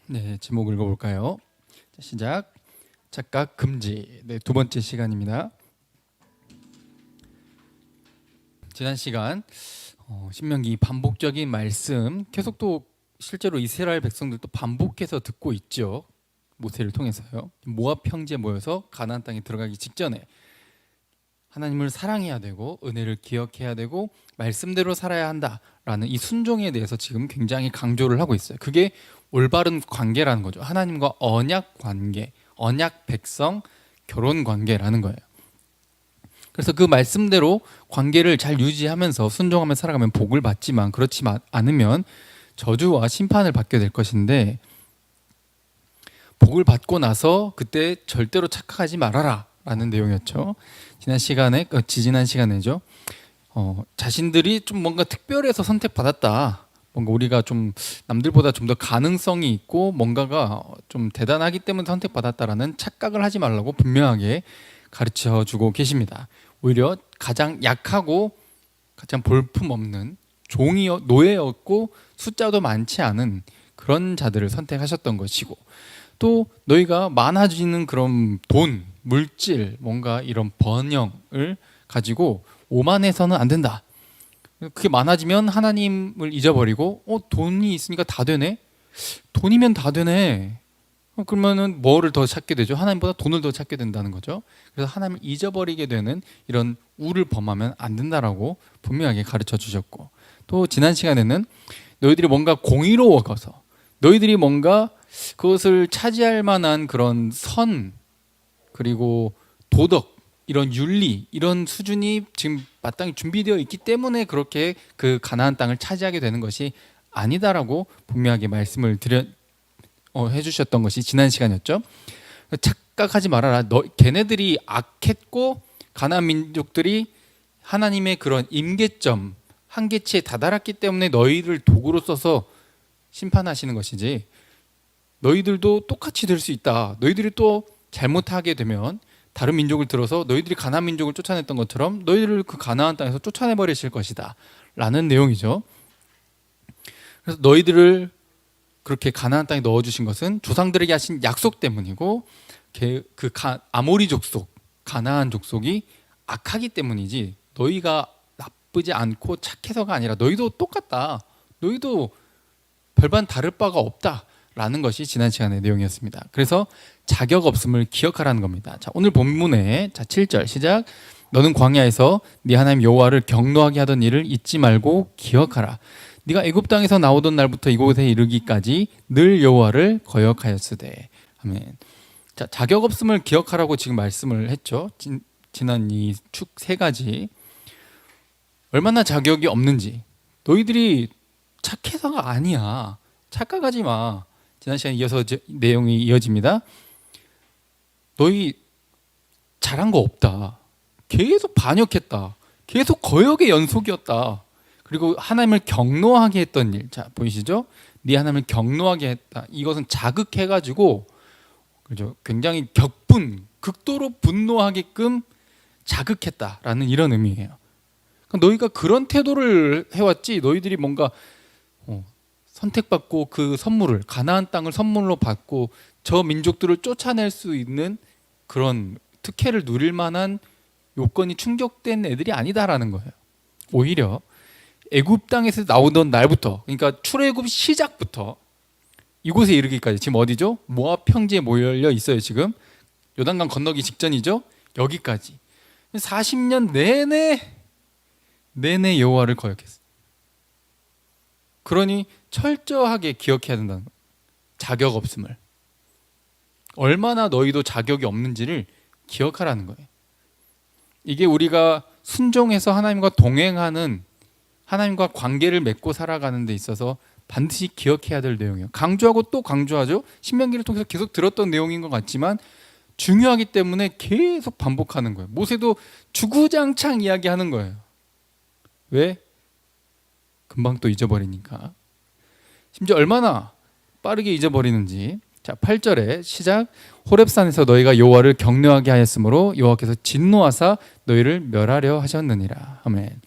네, 제목 읽어볼까요? 자, 시작. 착각 금지. 네, 두 번째 시간입니다. 지난 시간 신명기 반복적인 말씀 계속 또 실제로 이스라엘 백성들도 반복해서 듣고 있죠. 모세를 통해서요. 모압 형제 모여서 가나안 땅에 들어가기 직전에 하나님을 사랑해야 되고 은혜를 기억해야 되고 말씀대로 살아야 한다라는 이 순종에 대해서 지금 굉장히 강조를 하고 있어요. 그게 올바른 관계라는 거죠. 하나님과 언약 관계, 언약 백성 결혼 관계라는 거예요. 그래서 그 말씀대로 관계를 잘 유지하면서 순종하며 살아가면 복을 받지만 그렇지 않으면 저주와 심판을 받게 될 것인데, 복을 받고 나서 그때 절대로 착각하지 말아라 라는 내용이었죠. 지지난 시간에죠. 자신들이 좀 뭔가 특별해서 선택받았다, 뭔가 우리가 좀 남들보다 좀 더 가능성이 있고 뭔가가 좀 대단하기 때문에 선택받았다라는 착각을 하지 말라고 분명하게 가르쳐 주고 계십니다. 오히려 가장 약하고 가장 볼품없는 노예였고 숫자도 많지 않은 그런 자들을 선택하셨던 것이고, 또 너희가 많아지는 그런 돈, 물질, 뭔가 이런 번영을 가지고 오만해서는 안 된다. 그게 많아지면 하나님을 잊어버리고 돈이 있으니까 다 되네? 돈이면 다 되네. 그러면은 뭐를 더 찾게 되죠? 하나님보다 돈을 더 찾게 된다는 거죠. 그래서 하나님을 잊어버리게 되는 이런 우를 범하면 안 된다라고 분명하게 가르쳐 주셨고, 또 지난 시간에는 너희들이 뭔가 공의로워서 너희들이 뭔가 그것을 차지할 만한 그런 선, 그리고 도덕, 이런 윤리, 이런 수준이 지금 마땅히 준비되어 있기 때문에 그렇게 그 가나안 땅을 차지하게 되는 것이 아니다라고 분명하게 말씀을 해주셨던 것이 지난 시간이었죠. 착각하지 말아라. 걔네들이 악했고 가나안 민족들이 하나님의 그런 임계점, 한계치에 다다랐기 때문에 너희를 도구로 써서 심판하시는 것이지, 너희들도 똑같이 될 수 있다. 너희들이 또 잘못하게 되면 다른 민족을 들어서 너희들이 가나안 민족을 쫓아냈던 것처럼 너희들을 그 가나안 땅에서 쫓아내버리실 것이다 라는 내용이죠. 그래서 너희들을 그렇게 가나안 땅에 넣어주신 것은 조상들에게 하신 약속 때문이고, 아모리 족속, 가나안 족속이 악하기 때문이지 너희가 나쁘지 않고 착해서가 아니라 너희도 똑같다, 너희도 별반 다를 바가 없다 라는 것이 지난 시간의 내용이었습니다. 그래서 자격 없음을 기억하라는 겁니다. 자, 오늘 본문에 7절 시작. 너는 광야에서 네 하나님 여호와를 경노하게 하던 일을 잊지 말고 기억하라. 네가 애굽 땅에서 나오던 날부터 이곳에 이르기까지 늘 여호와를 거역하였으되. 아멘. 자, 자격 없음을 기억하라고 지금 말씀을 했죠. 지난 이 축 세 가지, 얼마나 자격이 없는지. 너희들이 착해서가 아니야. 착각하지 마. 지난 시간에 이어서 내용이 이어집니다. 너희 잘한 거 없다. 계속 반역했다. 계속 거역의 연속이었다. 그리고 하나님을 경노하게 했던 일. 자, 보이시죠? 네 하나님을 경노하게 했다. 이것은 자극해가지고, 그죠? 굉장히 극도로 분노하게끔 자극했다라는 이런 의미예요. 그러니까 너희가 그런 태도를 해왔지, 너희들이 뭔가 선택받고 그 선물을, 가나안 땅을 선물로 받고 저 민족들을 쫓아낼 수 있는 그런 특혜를 누릴 만한 요건이 충족된 애들이 아니다라는 거예요. 오히려 애굽 땅에서 나오던 날부터, 그러니까 출애굽 시작부터 이곳에 이르기까지, 지금 어디죠? 모압 평지에 모여 있어요. 지금 요단강 건너기 직전이죠. 여기까지 40년 내내 여호와를 거역했어요. 그러니 철저하게 기억해야 된다는 거예요. 자격 없음을. 얼마나 너희도 자격이 없는지를 기억하라는 거예요. 이게 우리가 순종해서 하나님과 동행하는, 하나님과 관계를 맺고 살아가는 데 있어서 반드시 기억해야 될 내용이에요. 강조하고 또 강조하죠. 신명기를 통해서 계속 들었던 내용인 것 같지만 중요하기 때문에 계속 반복하는 거예요. 모세도 주구장창 이야기하는 거예요. 왜? 금방 또 잊어버리니까. 심지어 얼마나 빠르게 잊어버리는지. 자, 8절에 시작. 호렙산에서 너희가 여호와를 경노하게 하였으므로 여호와께서 진노하사 너희를 멸하려 하셨느니라. 아멘.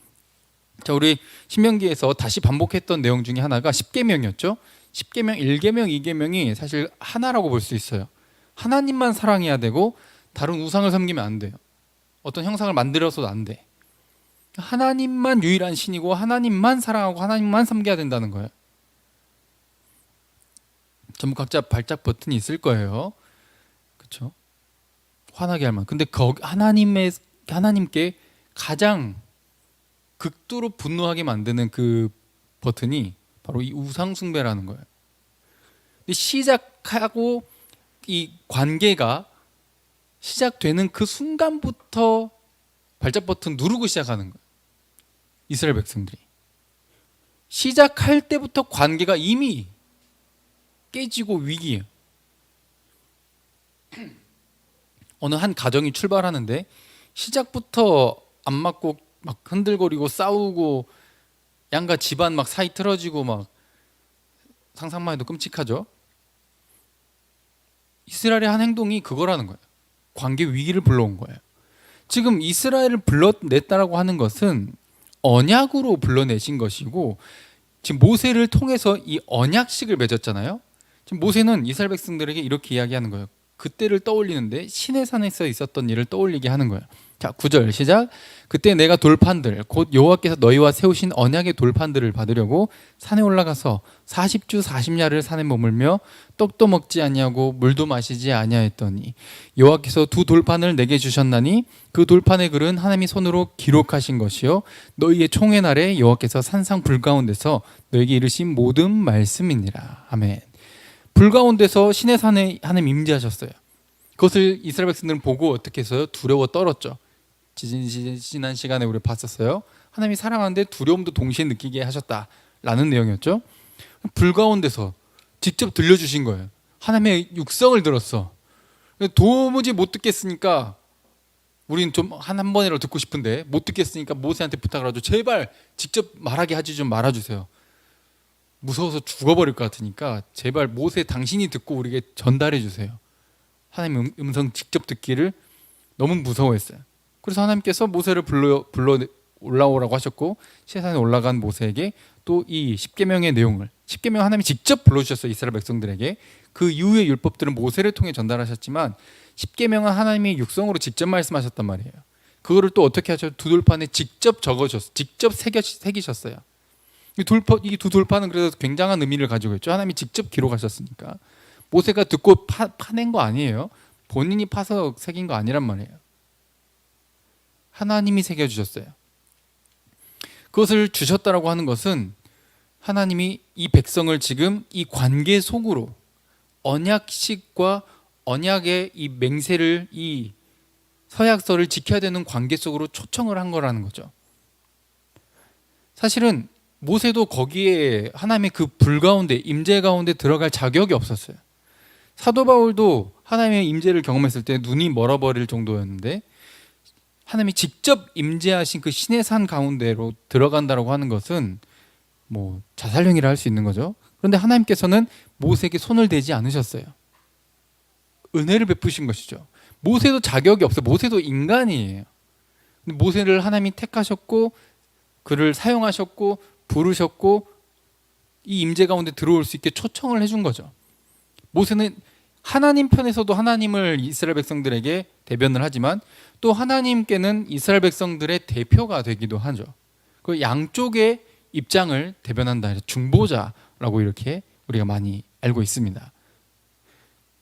자, 우리 신명기에서 다시 반복했던 내용 중에 하나가 십계명이었죠. 십계명 1계명, 2계명이 사실 하나라고 볼 수 있어요. 하나님만 사랑해야 되고 다른 우상을 섬기면 안 돼요. 어떤 형상을 만들어서도 안 돼. 하나님만 유일한 신이고 하나님만 사랑하고 하나님만 섬겨야 된다는 거예요. 전부 각자 발작 버튼이 있을 거예요. 그렇죠? 화나게 할 만. 근데 하나님께 가장 극도로 분노하게 만드는 그 버튼이 바로 이 우상 숭배라는 거예요. 근데 시작하고 이 관계가 시작되는 그 순간부터 발작 버튼 누르고 시작하는 거예요. 이스라엘 백성들이 시작할 때부터 관계가 이미 깨지고 위기예요. 어느 한 가정이 출발하는데 시작부터 안 맞고 막 흔들거리고 싸우고 양가 집안 막 사이 틀어지고 막 상상만 해도 끔찍하죠. 이스라엘의 한 행동이 그거라는 거예요. 관계 위기를 불러온 거예요. 지금 이스라엘을 불러냈다라고 하는 것은 언약으로 불러내신 것이고, 지금 모세를 통해서 이 언약식을 맺었잖아요. 지금 모세는 이스라엘 백성들에게 이렇게 이야기하는 거예요. 그때를 떠올리는데 시내산에서 있었던 일을 떠올리게 하는 거예요. 자, 9절 시작. 그때 내가 돌판들 곧 여호와께서 너희와 세우신 언약의 돌판들을 받으려고 산에 올라가서 40주 40야를 산에 머물며 떡도 먹지 아니하고 물도 마시지 아니하였더니 여호와께서 두 돌판을 내게 주셨나니 그 돌판의 글은 하나님이 손으로 기록하신 것이요 너희의 총회 날에 여호와께서 산상 불 가운데서 너희에게 이르신 모든 말씀이니라. 아멘. 불 가운데서 시내산에 하나님 임재하셨어요. 그것을 이스라엘 백성들은 보고 어떻게 했어요? 두려워 떨었죠. 지난 시간에 우리 봤었어요. 하나님이 사랑하는데 두려움도 동시에 느끼게 하셨다라는 내용이었죠. 불 가운데서 직접 들려주신 거예요. 하나님의 육성을 들었어. 도무지 못 듣겠으니까 우리는 좀 한 번이라도 듣고 싶은데 못 듣겠으니까 모세한테 부탁을 하죠. 제발 직접 말하게 하지 좀 말아주세요. 무서워서 죽어버릴 것 같으니까 제발 모세 당신이 듣고 우리에게 전달해 주세요. 하나님의 음성 직접 듣기를 너무 무서워했어요. 그래서 하나님께서 모세를 불러 올라오라고 하셨고 시내산에 올라간 모세에게 또 이 십계명의 내용을 십계명 하나님이 직접 불러주셨어요. 이스라엘 백성들에게. 그 이후의 율법들은 모세를 통해 전달하셨지만 십계명은 하나님이 육성으로 직접 말씀하셨단 말이에요. 그거를 또 어떻게 하셨어요? 두 돌판에 직접 적어줬어요. 직접 새기셨어요. 이 두 돌판은 그래서 굉장한 의미를 가지고 있죠. 하나님이 직접 기록하셨으니까. 모세가 듣고 파낸 거 아니에요. 본인이 파서 새긴 거 아니란 말이에요. 하나님이 새겨주셨어요. 그것을 주셨다라고 하는 것은 하나님이 이 백성을 지금 이 관계 속으로 언약식과 언약의 이 맹세를 이 서약서를 지켜야 되는 관계 속으로 초청을 한 거라는 거죠. 사실은 모세도 거기에 하나님의 그 불 가운데 임재 가운데 들어갈 자격이 없었어요. 사도 바울도 하나님의 임재를 경험했을 때 눈이 멀어버릴 정도였는데 하나님이 직접 임재하신 그 시내산 가운데로 들어간다라고 하는 것은 뭐 자살행위를 할 수 있는 거죠. 그런데 하나님께서는 모세에게 손을 대지 않으셨어요. 은혜를 베푸신 것이죠. 모세도 자격이 없어요. 모세도 인간이에요. 근데 모세를 하나님이 택하셨고 그를 사용하셨고 부르셨고 이 임재 가운데 들어올 수 있게 초청을 해준 거죠. 모세는 하나님 편에서도 하나님을 이스라엘 백성들에게 대변을 하지만 또 하나님께는 이스라엘 백성들의 대표가 되기도 하죠. 그 양쪽의 입장을 대변한다 해서 중보자라고 이렇게 우리가 많이 알고 있습니다.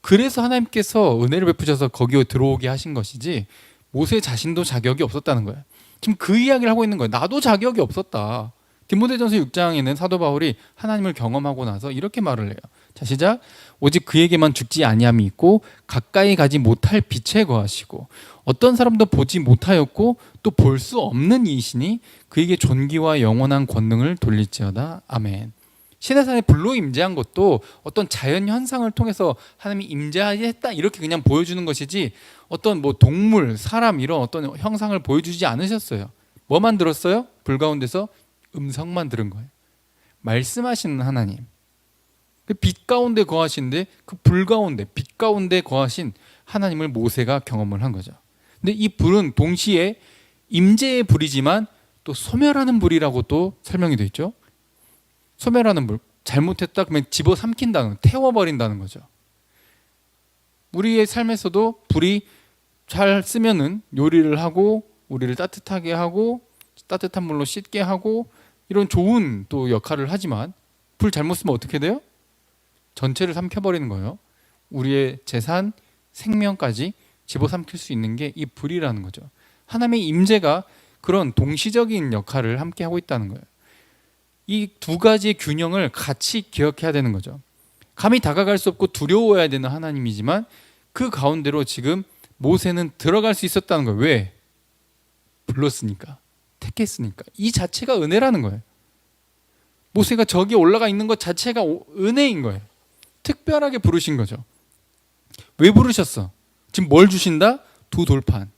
그래서 하나님께서 은혜를 베푸셔서 거기에 들어오게 하신 것이지 모세 자신도 자격이 없었다는 거예요. 지금 그 이야기를 하고 있는 거예요. 나도 자격이 없었다. 디모데전서 6장에는 사도 바울이 하나님을 경험하고 나서 이렇게 말을 해요. 자, 시작. 오직 그에게만 죽지 아니함이 있고 가까이 가지 못할 빛에 거하시고 어떤 사람도 보지 못하였고 또 볼 수 없는 이시니 그에게 존귀와 영원한 권능을 돌릴지어다. 아멘. 시내산에 불로 임재한 것도 어떤 자연 현상을 통해서 하나님이 임재했다 이렇게 그냥 보여주는 것이지 어떤 뭐 동물, 사람 이런 어떤 형상을 보여주지 않으셨어요. 뭐만 들었어요? 불 가운데서 음성만 들은 거예요. 말씀하시는 하나님. 그 빛 가운데 거하신데 그 불 가운데 빛 가운데 거하신 하나님을 모세가 경험을 한 거죠. 근데 이 불은 동시에 임재의 불이지만 또 소멸하는 불이라고 또 설명이 되어 있죠. 소멸하는 불. 잘못했다 그러면 집어삼킨다는, 태워버린다는 거죠. 우리의 삶에서도 불이 잘 쓰면은 요리를 하고 우리를 따뜻하게 하고 따뜻한 물로 씻게 하고 이런 좋은 또 역할을 하지만 불 잘못 쓰면 어떻게 돼요? 전체를 삼켜버리는 거예요. 우리의 재산, 생명까지 집어삼킬 수 있는 게 이 불이라는 거죠. 하나님의 임재가 그런 동시적인 역할을 함께 하고 있다는 거예요. 이 두 가지의 균형을 같이 기억해야 되는 거죠. 감히 다가갈 수 없고 두려워해야 되는 하나님이지만 그 가운데로 지금 모세는 들어갈 수 있었다는 거예요. 왜? 불렀으니까, 택했으니까. 이 자체가 은혜라는 거예요. 모세가 저기 올라가 있는 것 자체가 은혜인 거예요. 특별하게 부르신 거죠. 왜 부르셨어? 지금 뭘 주신다? 두 돌판,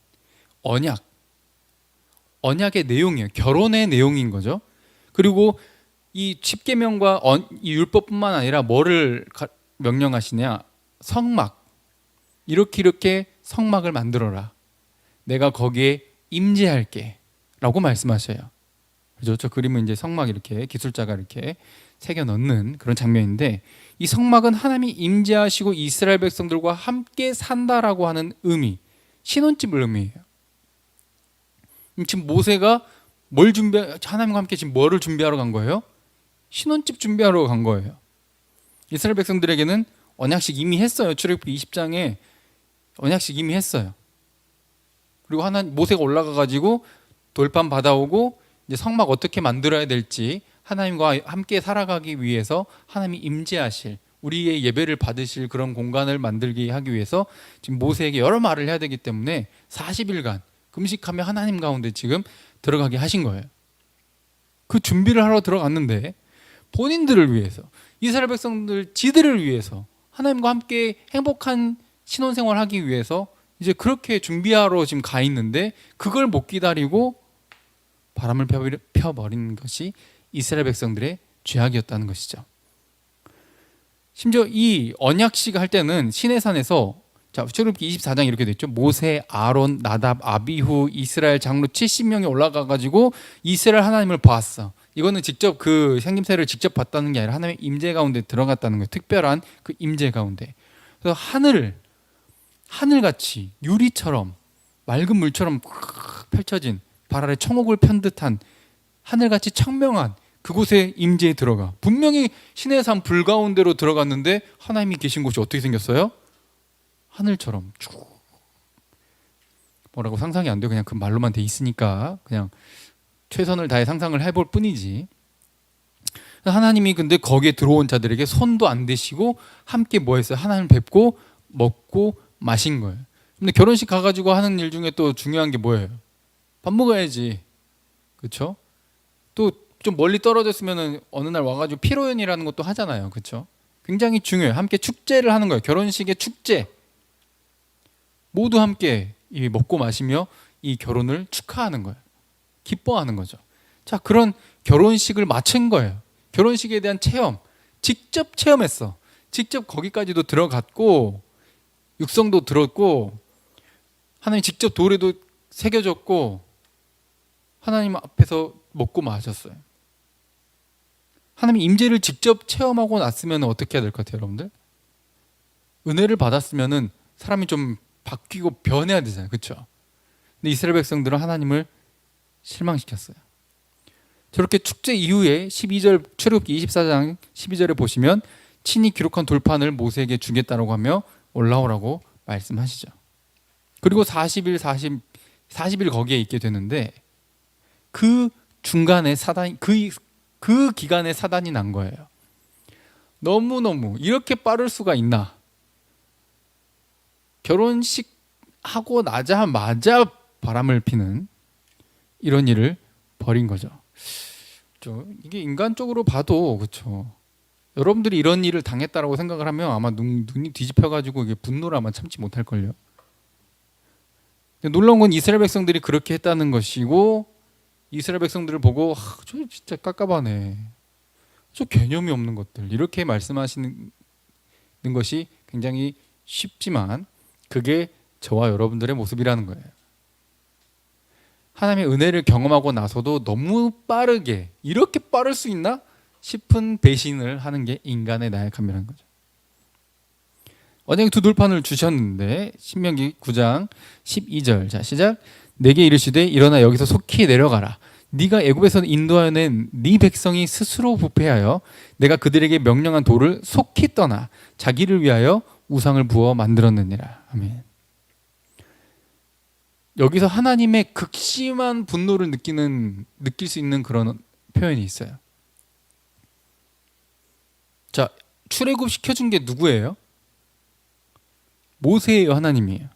언약. 언약의 내용이에요. 결혼의 내용인 거죠. 그리고 이 십계명과 이 율법뿐만 아니라 뭐를 명령하시냐? 성막. 이렇게 성막을 만들어라. 내가 거기에 임재할게 라고 말씀하셔요. 그죠? 저 그림은 이제 성막 이렇게 기술자가 이렇게 새겨 넣는 그런 장면인데, 이 성막은 하나님이 임재하시고 이스라엘 백성들과 함께 산다라고 하는 의미, 신혼집을 의미해요. 지금 모세가 하나님과 함께 지금 뭐를 준비하러 간 거예요? 신혼집 준비하러 간 거예요. 이스라엘 백성들에게는 언약식 이미 했어요. 출애굽기 20장에 언약식 이미 했어요. 그리고 모세가 올라가 가지고 돌판 받아오고 이제 성막 어떻게 만들어야 될지, 하나님과 함께 살아가기 위해서 하나님이 임재하실, 우리의 예배를 받으실 그런 공간을 만들게 하기 위해서 지금 모세에게 여러 말을 해야 되기 때문에 40일간 금식하며 하나님 가운데 지금 들어가게 하신 거예요. 그 준비를 하러 들어갔는데 본인들을 위해서, 이스라엘 백성들 지들을 위해서, 하나님과 함께 행복한 신혼생활 하기 위해서 이제 그렇게 준비하러 지금 가 있는데 그걸 못 기다리고 바람을 펴버린 것이 이스라엘 백성들의 죄악이었다는 것이죠. 심지어 이 언약식 할 때는 시내산에서, 자, 출애굽기 24장 이렇게 돼 있죠. 모세, 아론, 나답, 아비후, 이스라엘 장로 70명이 올라가 가지고 이스라엘 하나님을 보았어. 이거는 직접 그 생김새를 직접 봤다는 게 아니라 하나님의 임재 가운데 들어갔다는 거예요. 특별한 그 임재 가운데. 그래서 하늘같이 유리처럼 맑은 물처럼 펼쳐진 발 아래 청옥을 편 듯한 하늘같이 청명한 그곳에 임재에 들어가. 분명히 신의 산 불 가운데로 들어갔는데 하나님이 계신 곳이 어떻게 생겼어요? 하늘처럼 쭉. 뭐라고 상상이 안 돼요. 그냥 그 말로만 돼 있으니까 그냥 최선을 다해 상상을 해볼 뿐이지. 하나님이 근데 거기에 들어온 자들에게 손도 안 대시고 함께 뭐 했어요? 하나님을 뵙고 먹고 마신 거예요. 근데 결혼식 가가지고 하는 일 중에 또 중요한 게 뭐예요? 밥 먹어야지. 그렇죠? 또 좀 멀리 떨어졌으면 어느 날 와가지고 피로연이라는 것도 하잖아요. 그렇죠? 굉장히 중요해요. 함께 축제를 하는 거예요. 결혼식의 축제. 모두 함께 이 먹고 마시며 이 결혼을 축하하는 거예요. 기뻐하는 거죠. 자, 그런 결혼식을 마친 거예요. 결혼식에 대한 체험, 직접 체험했어. 직접 거기까지도 들어갔고 육성도 들었고 하나님 직접 도래도 새겨졌고 하나님 앞에서 먹고 마셨어요. 하나님 임재를 직접 체험하고 났으면 어떻게 해야 될 것 같아요, 여러분들? 은혜를 받았으면은 사람이 좀 바뀌고 변해야 되잖아요, 그렇죠? 근데 이스라엘 백성들은 하나님을 실망시켰어요. 저렇게 축제 이후에 12절 출애굽기 24장 12절에 보시면 친히 기록한 돌판을 모세에게 주겠다라고 하며 올라오라고 말씀하시죠. 그리고 40일 거기에 있게 되는데 그 중간에 그 기간에 사단이 난 거예요. 너무너무 이렇게 빠를 수가 있나? 결혼식 하고 나자마자 바람을 피는 이런 일을 벌인 거죠. 이게 인간적으로 봐도 그렇죠. 여러분들이 이런 일을 당했다라고 생각을 하면 아마 눈이 뒤집혀가지고 이게 분노를 아마 참지 못할 걸요. 놀라운 건 이스라엘 백성들이 그렇게 했다는 것이고 이스라엘 백성들을 보고 저 진짜 깝깝하네. 저 개념이 없는 것들 이렇게 말씀하시는 것이 굉장히 쉽지만 그게 저와 여러분들의 모습이라는 거예요. 하나님의 은혜를 경험하고 나서도 너무 빠르게 이렇게 빠를 수 있나? 싶은 배신을 하는 게 인간의 나약함이라는 거죠. 언약의 두 돌판을 주셨는데 신명기 9장 12절. 자, 시작. 내게 이르시되 일어나 여기서 속히 내려가라. 네가 애굽에서 인도하여낸 네 백성이 스스로 부패하여 내가 그들에게 명령한 돌을 속히 떠나 자기를 위하여 우상을 부어 만들었느니라. 아멘. 여기서 하나님의 극심한 분노를 느낄 수 있는 그런 표현이 있어요. 자, 출애굽 시켜준 게 누구예요? 모세예요, 하나님이에요?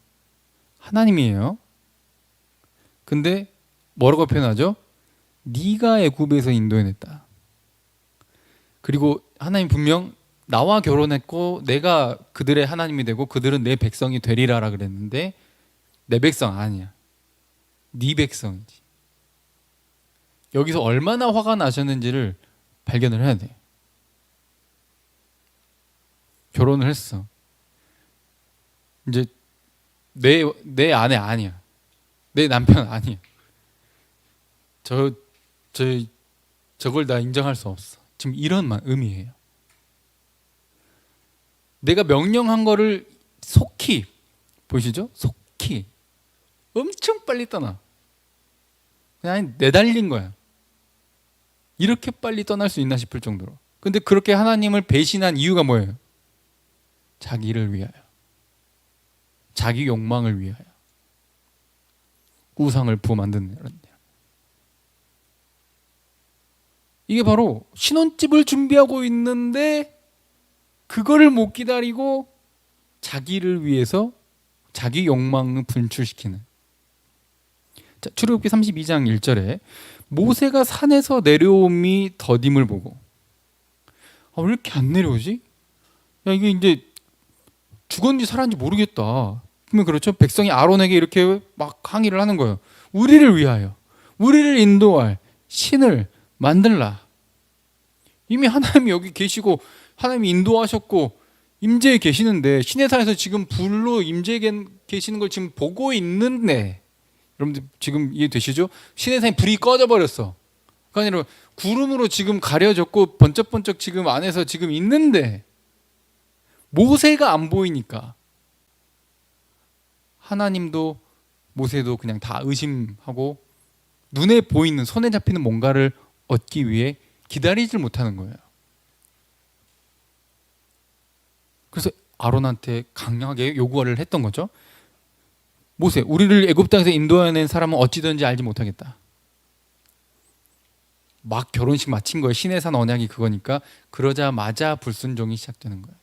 하나님이에요. 근데 뭐라고 표현하죠? 네가 애굽에서 인도해냈다. 그리고 하나님 분명 나와 결혼했고 내가 그들의 하나님이 되고 그들은 내 백성이 되리라라 그랬는데 내 백성 아니야. 네 백성이지. 여기서 얼마나 화가 나셨는지를 발견을 해야 돼. 결혼을 했어. 이제 내 아내 아니야. 내 남편 아니야. 저걸 다 인정할 수 없어. 지금 이런 의미예요. 내가 명령한 거를 속히, 보시죠? 속히 엄청 빨리 떠나. 그냥 내달린 거야. 이렇게 빨리 떠날 수 있나 싶을 정도로. 근데 그렇게 하나님을 배신한 이유가 뭐예요? 자기를 위하여. 자기 욕망을 위하여. 우상을 부어 만드는 이런. 이게 바로 신혼집을 준비하고 있는데 그거를 못 기다리고 자기를 위해서 자기 욕망을 분출시키는. 자, 출애굽기 32장 1절에 모세가 산에서 내려옴이 더딤을 보고 왜 이렇게 안 내려오지? 야, 이게 이제 죽었는지 살았는지 모르겠다. 그러면 그렇죠. 백성이 아론에게 이렇게 막 항의를 하는 거예요. 우리를 위하여 우리를 인도할 신을 만들라. 이미 하나님이 여기 계시고 하나님이 인도하셨고 임재에 계시는데 시내산에서 지금 불로 임재에 계시는 걸 지금 보고 있는데 여러분들 지금 이해되시죠? 시내산에 불이 꺼져 버렸어. 그러니까 아니라 구름으로 지금 가려졌고 번쩍번쩍 지금 안에서 지금 있는데 모세가 안 보이니까 하나님도 모세도 그냥 다 의심하고 눈에 보이는 손에 잡히는 뭔가를 얻기 위해 기다리질 못하는 거예요. 그래서 아론한테 강하게 요구를 했던 거죠. 모세, 우리를 애굽 땅에서 인도해낸 사람은 어찌든지 알지 못하겠다. 막 결혼식 마친 거예요. 시내산 언약이 그거니까. 그러자마자 불순종이 시작되는 거예요.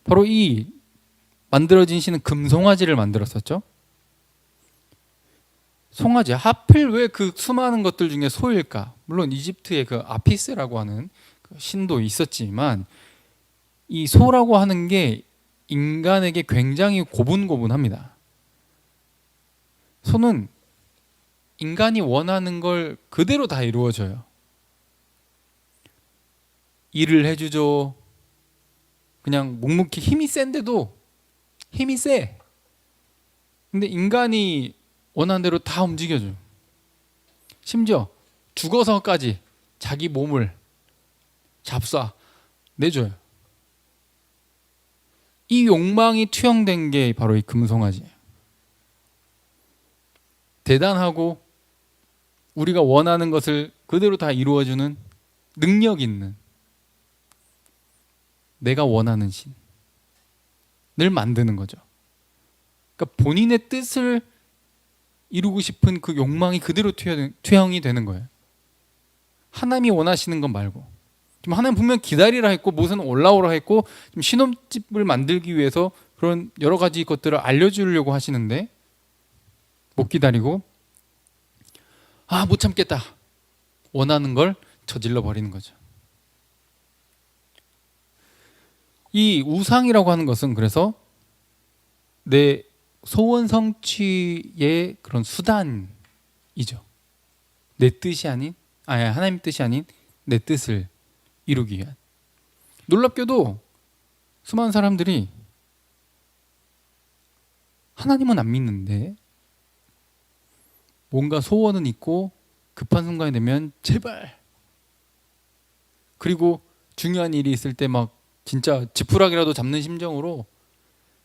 바로 이 만들어진 신은 금송아지를 만들었었죠. 송아지, 하필 왜 그 수많은 것들 중에 소일까? 물론 이집트의 그 아피스라고 하는 그 신도 있었지만 이 소라고 하는 게 인간에게 굉장히 고분고분합니다. 소는 인간이 원하는 걸 그대로 다 이루어줘요. 일을 해주죠. 그냥 묵묵히 힘이 센데도 힘이 세. 근데 인간이 원하는 대로 다 움직여줘. 심지어 죽어서까지 자기 몸을 잡숴 내줘요. 이 욕망이 투영된 게 바로 이 금송아지예요. 대단하고 우리가 원하는 것을 그대로 다 이루어주는 능력 있는 내가 원하는 신을 만드는 거죠. 그러니까 본인의 뜻을 이루고 싶은 그 욕망이 그대로 투영이 되는 거예요. 하나님이 원하시는 건 말고. 지금 하나님 분명 기다리라 했고 모세는 올라오라 했고 좀 신혼집을 만들기 위해서 그런 여러 가지 것들을 알려주려고 하시는데 못 기다리고 못 참겠다. 원하는 걸 저질러 버리는 거죠. 이 우상이라고 하는 것은 그래서 내 소원 성취의 그런 수단이죠. 내 뜻이 아닌, 하나님 뜻이 아닌 내 뜻을 이루기 위한. 놀랍게도 수많은 사람들이 하나님은 안 믿는데 뭔가 소원은 있고 급한 순간이 되면 제발. 그리고 중요한 일이 있을 때 막 진짜 지푸라기라도 잡는 심정으로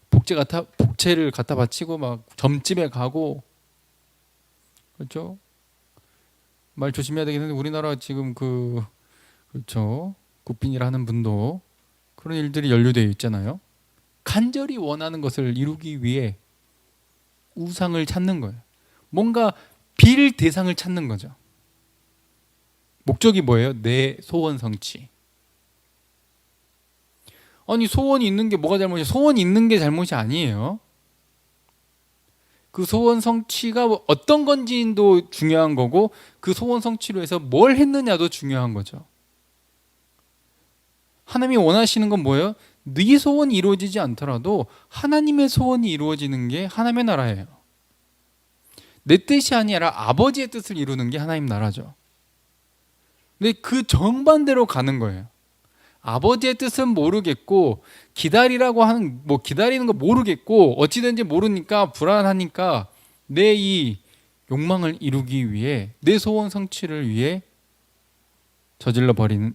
복채를 갖다 바치고 막 점집에 가고. 그렇죠? 말 조심해야 되겠는데 우리나라 지금 그렇죠, 국빈이라는 분도 그런 일들이 연루되어 있잖아요. 간절히 원하는 것을 이루기 위해 우상을 찾는 거예요. 뭔가 빌 대상을 찾는 거죠. 목적이 뭐예요? 내 소원 성취. 아니, 소원이 있는 게 뭐가 잘못이야? 소원이 있는 게 잘못이 아니에요. 그 소원 성취가 어떤 건지도 중요한 거고, 그 소원 성취로 해서 뭘 했느냐도 중요한 거죠. 하나님이 원하시는 건 뭐예요? 네 소원이 이루어지지 않더라도 하나님의 소원이 이루어지는 게 하나님의 나라예요. 내 뜻이 아니라 아버지의 뜻을 이루는 게 하나님 나라죠. 근데 그 정반대로 가는 거예요. 아버지의 뜻은 모르겠고, 기다리라고 하는, 기다리는 거 모르겠고, 어찌된지 모르니까 불안하니까 내 이 욕망을 이루기 위해, 내 소원 성취를 위해 저질러 버리는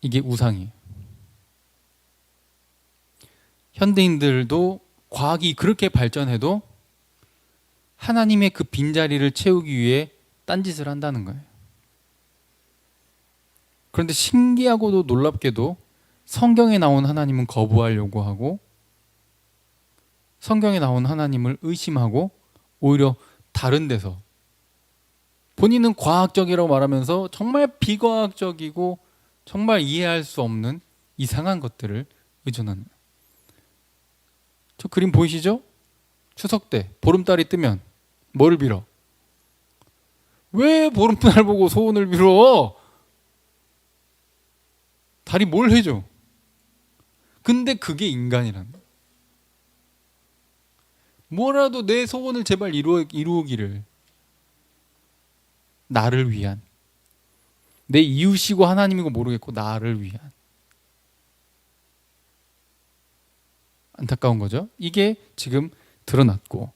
이게 우상이에요. 현대인들도 과학이 그렇게 발전해도 하나님의 그 빈자리를 채우기 위해 딴짓을 한다는 거예요. 그런데 신기하고도 놀랍게도 성경에 나온 하나님은 거부하려고 하고, 성경에 나온 하나님을 의심하고, 오히려 다른 데서 본인은 과학적이라고 말하면서 정말 비과학적이고 정말 이해할 수 없는 이상한 것들을 의존하는. 저 그림 보이시죠? 추석 때 보름달이 뜨면 뭐를 빌어? 왜 보름달 보고 소원을 빌어? 달이 뭘 해줘? 근데 그게 인간이란 거야. 뭐라도 내 소원을 제발 이루기를. 나를 위한. 내 이웃이고 하나님이고 모르겠고 나를 위한. 안타까운 거죠. 이게 지금 드러났고,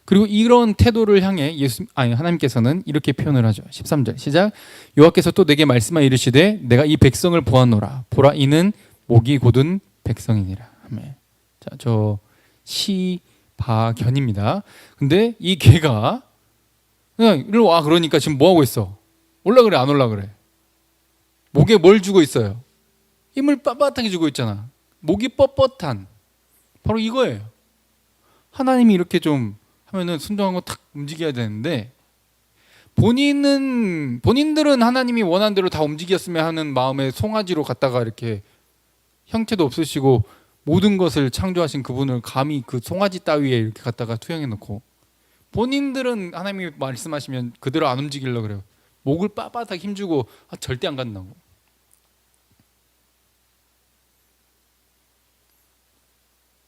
그리고 이런 태도를 향해 하나님께서는 이렇게 표현을 하죠. 13절 시작. 여호와께서 또 내게 말씀하여 이르시되 내가 이 백성을 보았노라. 보라, 이는 목이 곧은 백성이니라. 아멘. 자, 저 시바견입니다. 근데 이 개가 그냥 일로 와 그러니까 지금 뭐 하고 있어? 올라 그래 안 올라 그래? 목에 뭘 주고 있어요? 힘을 빳빳하게 주고 있잖아. 목이 뻣뻣한, 바로 이거예요. 하나님이 이렇게 좀 하면은 순종하고 탁 움직여야 되는데, 본인들은 하나님이 원하는 대로 다 움직였으면 하는 마음에 송아지로 갖다가 이렇게 형체도 없으시고 모든 것을 창조하신 그분을 감히 그 송아지 따위에 이렇게 갖다가 투영해 놓고, 본인들은 하나님이 말씀하시면 그대로 안 움직이려고 그래요. 목을 빳빳하게 힘주고 절대 안 간다고.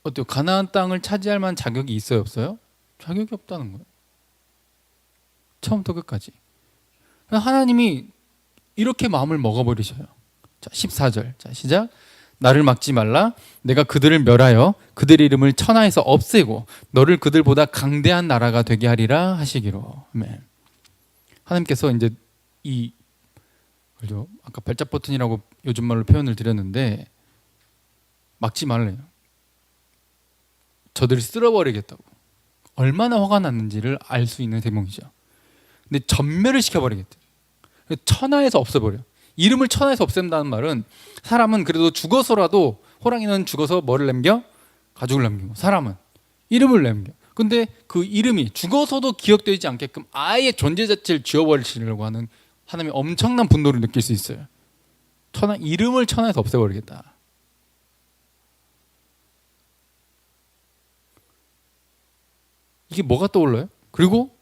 어때요? 가나안 땅을 차지할 만한 자격이 있어요, 없어요? 자격이 없다는 거예요. 처음부터 끝까지. 하나님이 이렇게 마음을 먹어버리셔요. 자, 14절. 자, 시작. 나를 막지 말라. 내가 그들을 멸하여 그들의 이름을 천하에서 없애고 너를 그들보다 강대한 나라가 되게 하리라 하시기로. 아멘. 하나님께서 이제 그죠? 아까 발작 버튼이라고 요즘 말로 표현을 드렸는데, 막지 말래요. 저들을 쓸어버리겠다고. 얼마나 화가 났는지를 알 수 있는 대목이죠. 근데 전멸을 시켜버리겠대. 천하에서 없애버려. 이름을 천하에서 없앤다는 말은, 사람은 그래도 죽어서라도, 호랑이는 죽어서 뭐를 남겨? 가죽을 남기고, 사람은 이름을 남겨. 근데 그 이름이 죽어서도 기억되지 않게끔 아예 존재 자체를 지워버리시려고 하는 하나님의 엄청난 분노를 느낄 수 있어요. 이름을 천하에서 없애버리겠다. 이게 뭐가 떠올라요? 그리고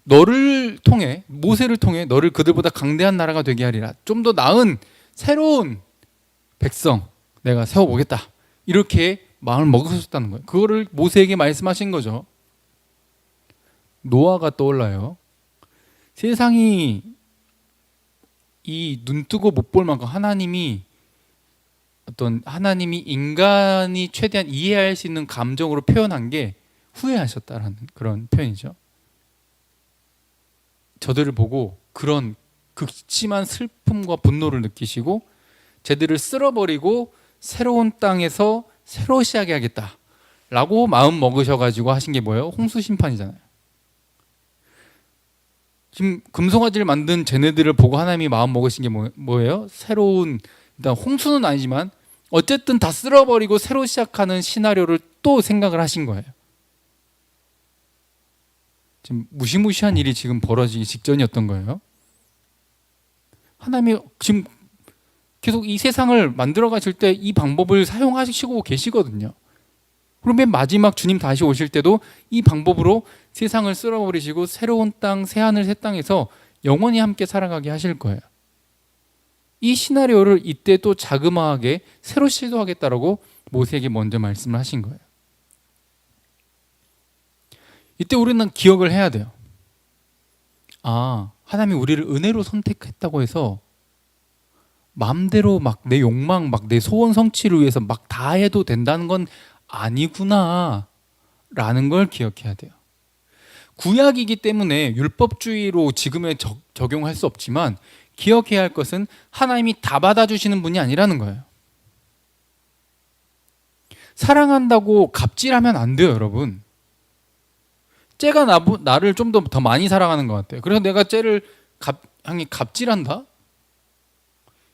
너를 통해, 모세를 통해 너를 그들보다 강대한 나라가 되게 하리라. 좀 더 나은 새로운 백성 내가 세워보겠다. 이렇게 마음을 먹으셨다는 거예요. 그거를 모세에게 말씀하신 거죠. 노아가 떠올라요. 세상이 이 눈뜨고 못 볼 만큼 하나님이 인간이 최대한 이해할 수 있는 감정으로 표현한 게 후회하셨다라는 그런 표현이죠. 저들을 보고 그런 극심한 슬픔과 분노를 느끼시고 쟤들을 쓸어버리고 새로운 땅에서 새로 시작해야겠다라고 마음 먹으셔가지고 하신 게 뭐예요? 홍수 심판이잖아요. 지금 금송아지를 만든 쟤네들을 보고 하나님이 마음 먹으신 게 뭐예요? 새로운, 일단 홍수는 아니지만 어쨌든 다 쓸어버리고 새로 시작하는 시나리오를 또 생각을 하신 거예요. 지금 무시무시한 일이 지금 벌어지기 직전이었던 거예요. 하나님이 지금 계속 이 세상을 만들어 가실 때 이 방법을 사용하시고 계시거든요. 그럼 맨 마지막 주님 다시 오실 때도 이 방법으로 세상을 쓸어버리시고 새로운 땅, 새하늘, 새 땅에서 영원히 함께 살아가게 하실 거예요. 이 시나리오를 이때 또 자그마하게 새로 시도하겠다라고 모세에게 먼저 말씀을 하신 거예요. 이때 우리는 기억을 해야 돼요. 아, 하나님이 우리를 은혜로 선택했다고 해서 마음대로 막 내 욕망, 막 내 소원 성취를 위해서 막 다 해도 된다는 건 아니구나 라는 걸 기억해야 돼요. 구약이기 때문에 율법주의로 지금에 적용할 수 없지만 기억해야 할 것은 하나님이 다 받아주시는 분이 아니라는 거예요. 사랑한다고 갑질하면 안 돼요, 여러분. 쟤가 나를 좀 더 많이 사랑하는 것 같아요. 그래서 내가 쟤를 향해 갑질한다?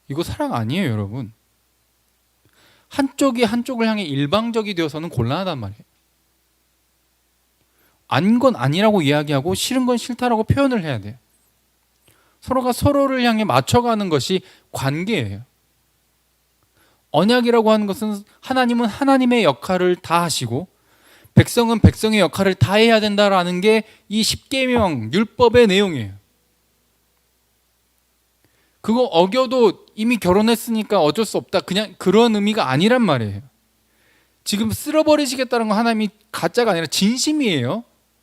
이거 사랑 아니에요, 여러분. 한쪽이 한쪽을 향해 일방적이 되어서는 곤란하단 말이에요. 아닌 건 아니라고 이야기하고 싫은 건 싫다라고 표현을 해야 돼요. 서로가 서로를 향해 맞춰가는 것이 관계예요. 언약이라고 하는 것은 하나님은 하나님의 역할을 다 하시고 백성은 백성의 역할을 다 해야 된다라는 게 이 십계명 율법의 내용이에요. 그거 어겨도 이미 결혼했으니까 어쩔 수 없다, 그냥 그런 의미가 아니란 말이에요. 지금 쓸어버리시겠다는 건 하나님이 가짜가 아니라 진심이에요.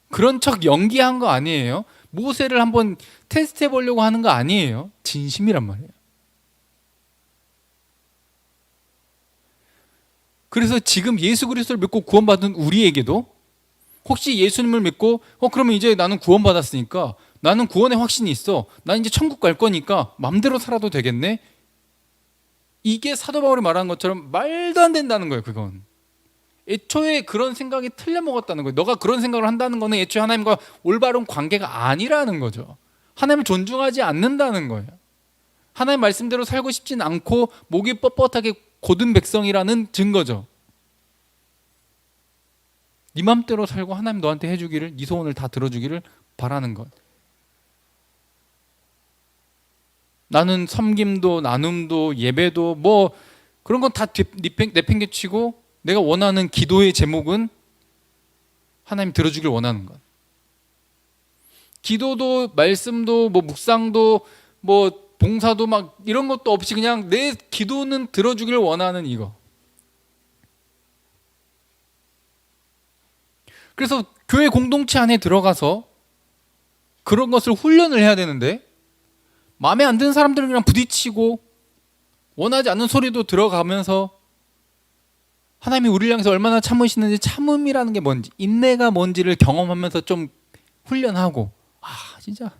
그런 척 연기한 거 아니에요. 모세를 한번 테스트해 보려고 하는 거 아니에요. 진심이란 말이에요. 그래서 지금 예수 그리스도를 믿고 구원받은 우리에게도 혹시 예수님을 믿고 그러면 이제 나는 구원받았으니까 나는 구원의 확신이 있어, 난 이제 천국 갈 거니까 맘대로 살아도 되겠네, 이게 사도 바울이 말하는 것처럼 말도 안 된다는 거예요. 그건 애초에 그런 생각이 틀려먹었다는 거예요. 너가 그런 생각을 한다는 거는 애초에 하나님과 올바른 관계가 아니라는 거죠. 하나님을 존중하지 않는다는 거예요. 하나님 말씀대로 살고 싶진 않고 목이 뻣뻣하게 곧은 백성이라는 증거죠. 네 맘대로 살고 하나님 너한테 해주기를, 네 소원을 다 들어주기를 바라는 것. 나는 섬김도 나눔도 예배도 뭐 그런 건 다 내팽개치고 내가 원하는 기도의 제목은 하나님 들어주길 원하는 것. 기도도 말씀도 뭐 묵상도 뭐 봉사도 막 이런 것도 없이 그냥 내 기도는 들어주길 원하는 이거. 그래서 교회 공동체 안에 들어가서 그런 것을 훈련을 해야 되는데 마음에 안 드는 사람들이랑 부딪히고 원하지 않는 소리도 들어가면서 하나님이 우리를 향해서 얼마나 참으시는지, 참음이라는 게 뭔지, 인내가 뭔지를 경험하면서 좀 훈련하고, 진짜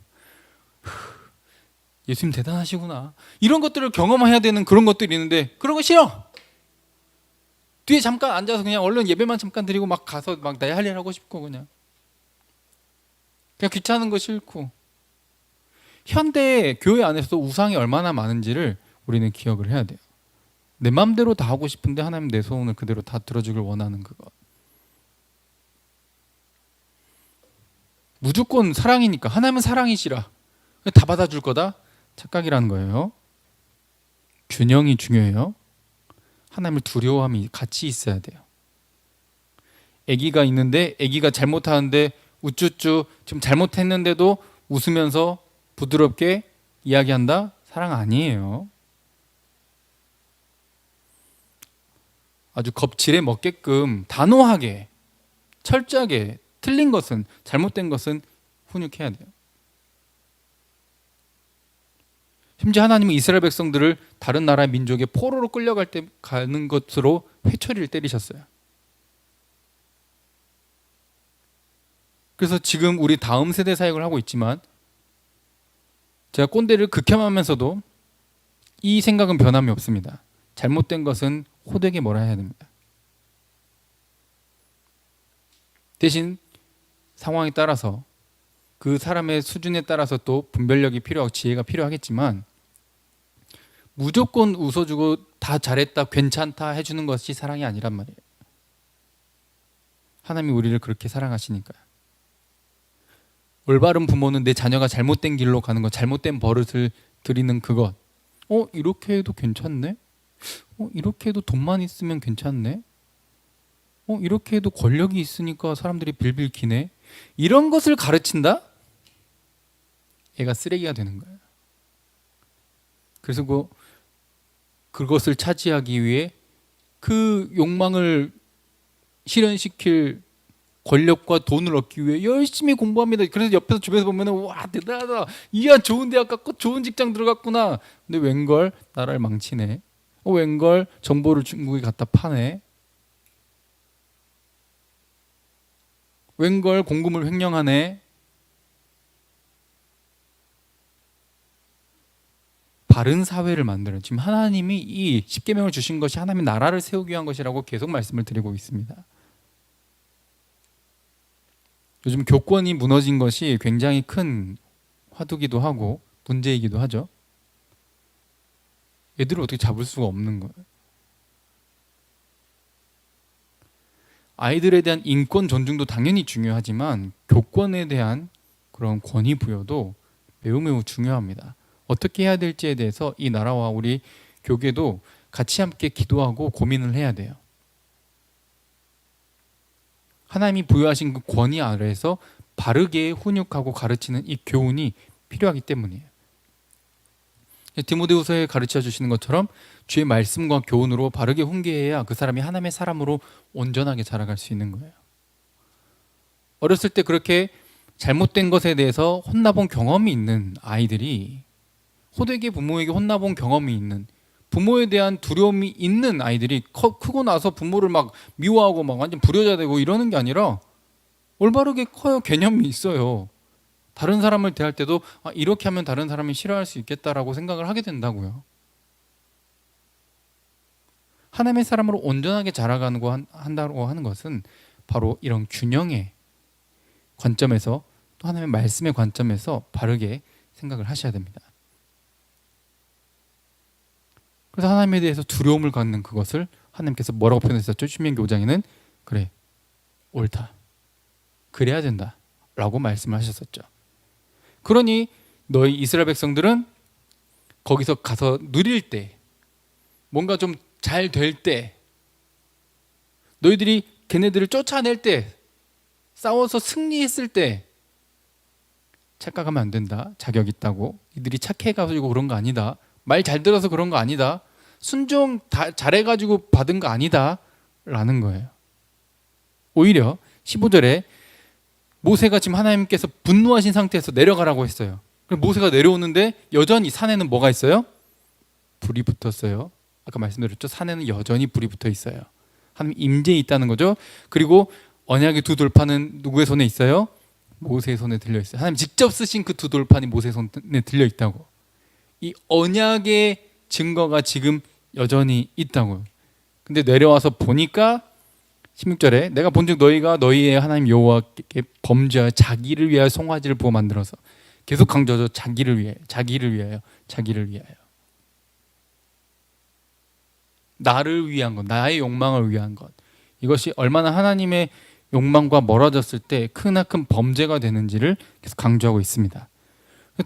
예수님 대단하시구나, 이런 것들을 경험해야 되는 그런 것들이 있는데 그런 거 싫어. 뒤에 잠깐 앉아서 그냥 얼른 예배만 잠깐 드리고 막 가서 막 내 할 일 하고 싶고 그냥 귀찮은 거 싫고. 현대 교회 안에서도 우상이 얼마나 많은지를 우리는 기억을 해야 돼요. 내 마음대로 다 하고 싶은데 하나님 내 소원을 그대로 다 들어주길 원하는 그거. 무조건 사랑이니까, 하나님은 사랑이시라 다 받아줄 거다, 착각이라는 거예요. 균형이 중요해요. 하나님을 두려워함이 같이 있어야 돼요. 아기가 있는데 아기가 잘못하는데 우쭈쭈 지금 잘못했는데도 웃으면서 부드럽게 이야기한다? 사랑 아니에요. 아주 겁질에 먹게끔 단호하게 철저하게 틀린 것은, 잘못된 것은 훈육해야 돼요. 심지어 하나님은 이스라엘 백성들을 다른 나라 민족의 포로로 끌려갈 때 가는 것으로 회초리를 때리셨어요. 그래서 지금 우리 다음 세대 사역을 하고 있지만 제가 꼰대를 극혐하면서도 이 생각은 변함이 없습니다. 잘못된 것은 호되게 뭐라 해야 됩니다. 대신 상황에 따라서 그 사람의 수준에 따라서 또 분별력이 필요하고 지혜가 필요하겠지만 무조건 웃어주고 다 잘했다 괜찮다 해주는 것이 사랑이 아니란 말이에요. 하나님이 우리를 그렇게 사랑하시니까요. 올바른 부모는 내 자녀가 잘못된 길로 가는 것, 잘못된 버릇을 들이는 그것. 이렇게 해도 괜찮네? 이렇게 해도 돈만 있으면 괜찮네? 이렇게 해도 권력이 있으니까 사람들이 빌빌 기네? 이런 것을 가르친다? 애가 쓰레기가 되는 거예요. 그래서 그것을 차지하기 위해 그 욕망을 실현시킬 권력과 돈을 얻기 위해 열심히 공부합니다. 그래서 옆에서 주변에서 보면 와 대단하다. 이야 좋은 대학 갔고 좋은 직장 들어갔구나. 근데 웬걸 나라를 망치네. 웬걸 정보를 중국에 갖다 파네. 웬걸 공금을 횡령하네. 바른 사회를 만드는, 지금 하나님이 이 십계명을 주신 것이 하나님의 나라를 세우기 위한 것이라고 계속 말씀을 드리고 있습니다. 요즘 교권이 무너진 것이 굉장히 큰 화두기도 하고 문제이기도 하죠. 애들을 어떻게 잡을 수가 없는 거예요. 아이들에 대한 인권 존중도 당연히 중요하지만 교권에 대한 그런 권위 부여도 매우 매우 중요합니다. 어떻게 해야 될지에 대해서 이 나라와 우리 교계도 같이 함께 기도하고 고민을 해야 돼요. 하나님이 부여하신 그 권위 아래에서 바르게 훈육하고 가르치는 이 교훈이 필요하기 때문이에요. 디모데후서에 가르쳐 주시는 것처럼 주의 말씀과 교훈으로 바르게 훈계해야 그 사람이 하나님의 사람으로 온전하게 자라갈 수 있는 거예요. 어렸을 때 그렇게 잘못된 것에 대해서 혼나본 경험이 있는 아이들이, 호되게 부모에게 혼나본 경험이 있는, 부모에 대한 두려움이 있는 아이들이 크고 나서 부모를 막 미워하고 막 완전 불효자 되고 이러는 게 아니라 올바르게 커요. 개념이 있어요. 다른 사람을 대할 때도 이렇게 하면 다른 사람이 싫어할 수 있겠다라고 생각을 하게 된다고요. 하나님의 사람으로 온전하게 자라가는 한다고 하는 것은 바로 이런 균형의 관점에서, 또 하나님의 말씀의 관점에서 바르게 생각을 하셔야 됩니다. 그래서 하나님에 대해서 두려움을 갖는 그것을 하나님께서 뭐라고 표현했었죠? 신명기 5장에는 그래, 옳다, 그래야 된다 라고 말씀을 하셨었죠. 그러니 너희 이스라엘 백성들은 거기서 가서 누릴 때, 뭔가 좀 잘 될 때, 너희들이 걔네들을 쫓아낼 때, 싸워서 승리했을 때 착각하면 안 된다. 자격 있다고. 이들이 착해가지고 그런 거 아니다. 말 잘 들어서 그런 거 아니다. 순종 잘해가지고 받은 거 아니다 라는 거예요. 오히려 15절에 모세가 지금 하나님께서 분노하신 상태에서 내려가라고 했어요. 그럼 모세가 내려오는데 여전히 산에는 뭐가 있어요? 불이 붙었어요. 아까 말씀드렸죠. 산에는 여전히 불이 붙어 있어요. 하나님 임재에 있다는 거죠. 그리고 언약의 두 돌판은 누구의 손에 있어요? 모세의 손에 들려 있어요. 하나님 직접 쓰신 그 두 돌판이 모세의 손에 들려 있다고. 이 언약의 증거가 지금 여전히 있다고요. 근데 내려와서 보니까 16절에 내가 본즉 너희가 너희의 하나님 여호와께 범죄하여 자기를 위하여 송아지를 부어 만들어서, 계속 강조하죠. 자기를 위하여, 자기를 위하여, 자기를 위하여. 나를 위한 것, 나의 욕망을 위한 것. 이것이 얼마나 하나님의 욕망과 멀어졌을 때 크나큰 범죄가 되는지를 계속 강조하고 있습니다.